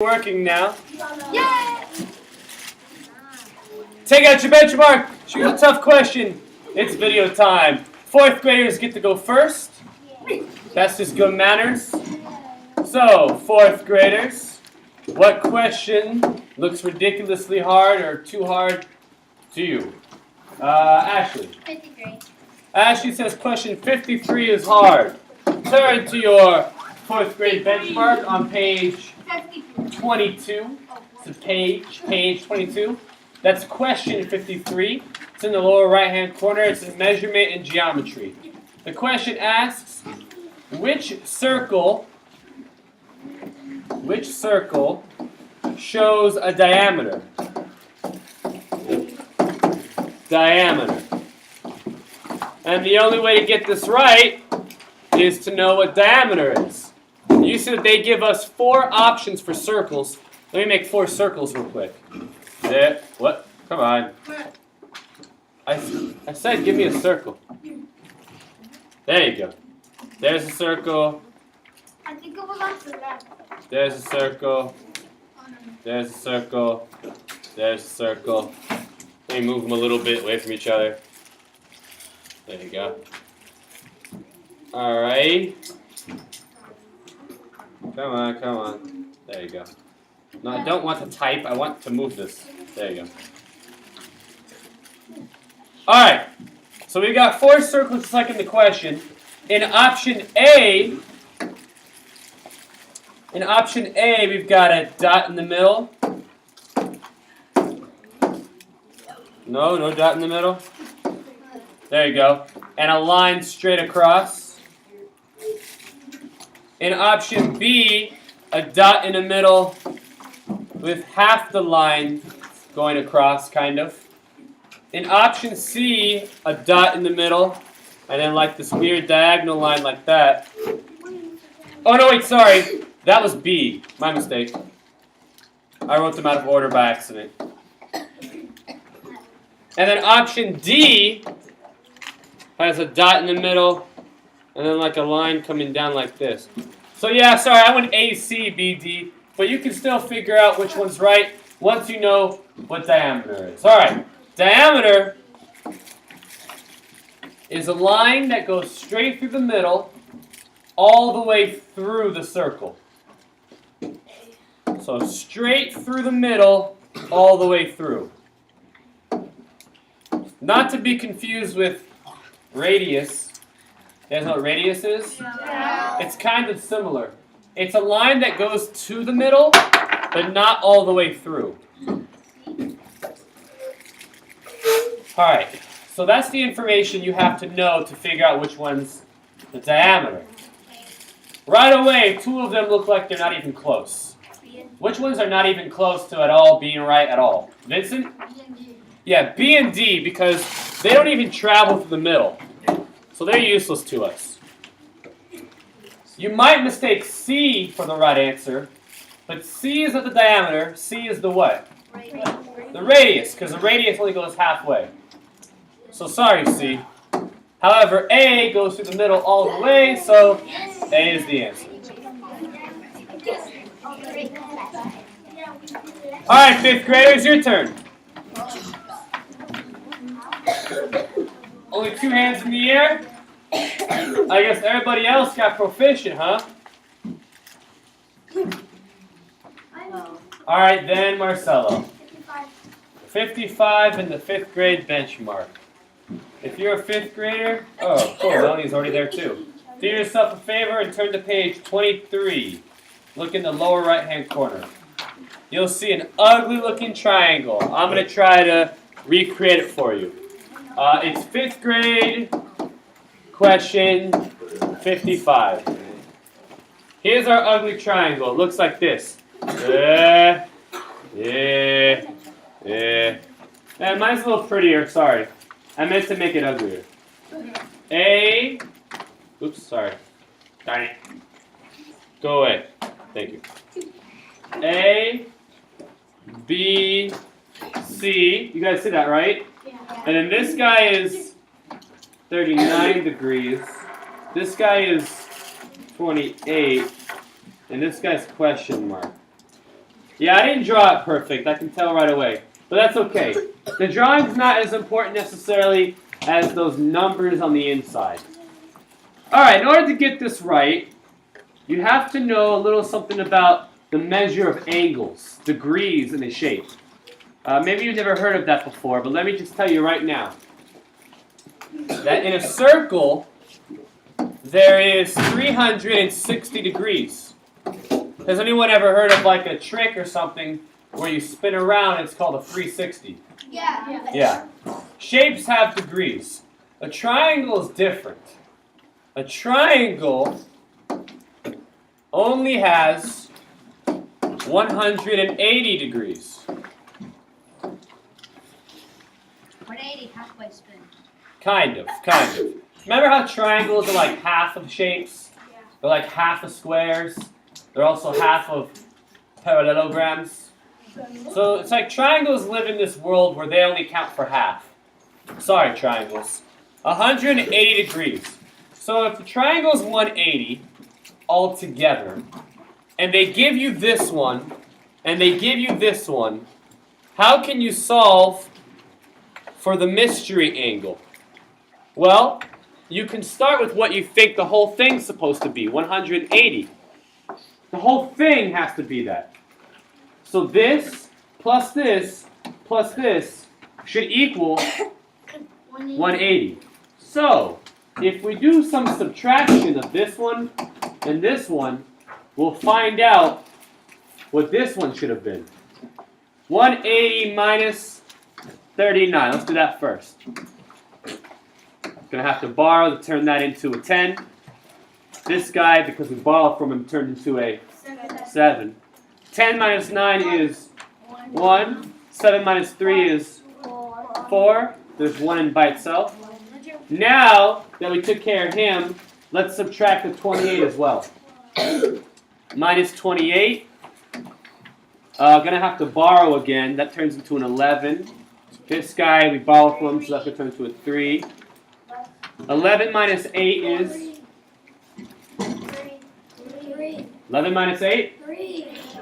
Working now. Yay! Take out your benchmark. Choose a tough question. It's video time. Fourth graders get to go first. That's just good manners. So, fourth graders, what question looks ridiculously hard or too hard to you? Ashley. 53. Ashley says question 53 is hard. Turn to your fourth grade benchmark on page 22. It's page 22. That's question 53. It's in the lower right-hand corner. It's in measurement and geometry. The question asks, which circle shows a diameter? Diameter. And the only way to get this right is to know what diameter is. You see that they give us 4 options for circles. Let me make 4 circles real quick. There. What? Come on. I said give me a circle. There you go. There's a circle. I think it was on the left. There's a circle. There's a circle. There's a circle. Let me move them a little bit away from each other. There you go. Alright. Come on, come on. There you go. No, I don't want to type. I want to move this. There you go. Alright. So we got 4 circles just like in the question. In option A, we've got a dot in the middle. No dot in the middle. There you go. And a line straight across. In option B, a dot in the middle with half the line going across, kind of. In option C, a dot in the middle, and then like this weird diagonal line like that. Oh no, wait, sorry. That was B. My mistake. I wrote them out of order by accident. And then option D has a dot in the middle, and then like a line coming down like this. So yeah, sorry, I went A, C, B, D, but you can still figure out which one's right once you know what diameter is. Alright, diameter is a line that goes straight through the middle all the way through the circle. So straight through the middle all the way through. Not to be confused with radius. You guys know what radius is? Yeah. It's kind of similar. It's a line that goes to the middle, but not all the way through. Alright, so that's the information you have to know to figure out which one's the diameter. Right away, 2 of them look like they're not even close. Which ones are not even close to at all being right at all? Vincent? Yeah, B and D, because they don't even travel through the middle. So they're useless to us. You might mistake C for the right answer, but C is not the diameter. C is the what? The radius, because the radius only goes halfway. So sorry, C. However, A goes through the middle all the way, so A is the answer. Alright, 5th graders, your turn. Only 2 hands in the air. I guess everybody else got proficient, huh? Alright then, Marcelo. 55 in the 5th grade benchmark. If you're a 5th grader, oh, cool, Melanie's already there too. Do yourself a favor and turn to page 23. Look in the lower right-hand corner. You'll see an ugly-looking triangle. I'm going to try to recreate it for you. It's 5th grade, question 55. Here's our ugly triangle. It looks like this. And mine's a little prettier, sorry. I meant to make it uglier. Oops, sorry. Darn it. Go away. Thank you. A, B, C. You guys see that, right? And then this guy is 39 degrees. This guy is 28. And this guy's question mark. Yeah, I didn't draw it perfect. I can tell right away. But that's okay. The drawing's not as important necessarily as those numbers on the inside. Alright, in order to get this right, you have to know a little something about the measure of angles, degrees in a shape. Maybe you've never heard of that before, but let me just tell you right now that in a circle, there is 360 degrees. Has anyone ever heard of like a trick or something where you spin around and it's called a 360? Yeah. Yeah. Shapes have degrees. A triangle is different. A triangle only has 180 degrees. 180 halfway spin. Kind of. Remember how triangles are like half of shapes? Yeah. They're like half of squares. They're also half of parallelograms. So it's like triangles live in this world where they only count for half. Sorry, triangles. 180 degrees. So if the triangle is 180 altogether, and they give you this one, and they give you this one, how can you solve for the mystery angle? Well, you can start with what you think the whole thing's supposed to be, 180. The whole thing has to be that. So this plus this plus this should equal 180. So, if we do some subtraction of this one and this one, we'll find out what this one should have been. 180 minus 39. Let's do that first. Gonna have to borrow to turn that into a 10. This guy, because we borrowed from him, turned into a 7. 10 minus 9 is 1. 7 minus 3 is 4. There's 1 in by itself. Now that we took care of him, let's subtract the 28 as well. Minus 28. Gonna have to borrow again. That turns into an 11. This guy we borrow from, so that's gonna turn into a 3. 11 minus 8 is 11 minus 8?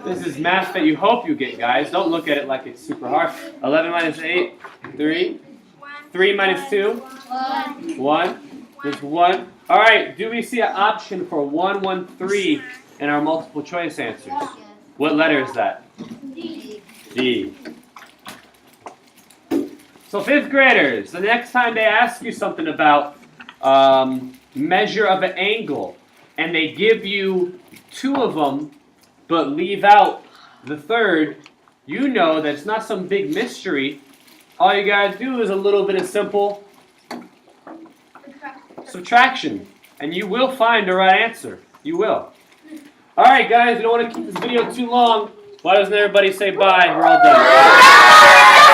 This is math that you hope you get, guys. Don't look at it like it's super hard. 11 minus 8, 3. 3 minus 2, 1. There's 1. All right, do we see an option for 1, 1, 3 in our multiple choice answers? What letter is that? D. So 5th graders, the next time they ask you something about measure of an angle, and they give you 2 of them, but leave out the 3rd, you know that it's not some big mystery. All you gotta do is a little bit of simple subtraction, and you will find the right answer. You will. All right, guys, we don't want to keep this video too long. Why doesn't everybody say bye? We're all done.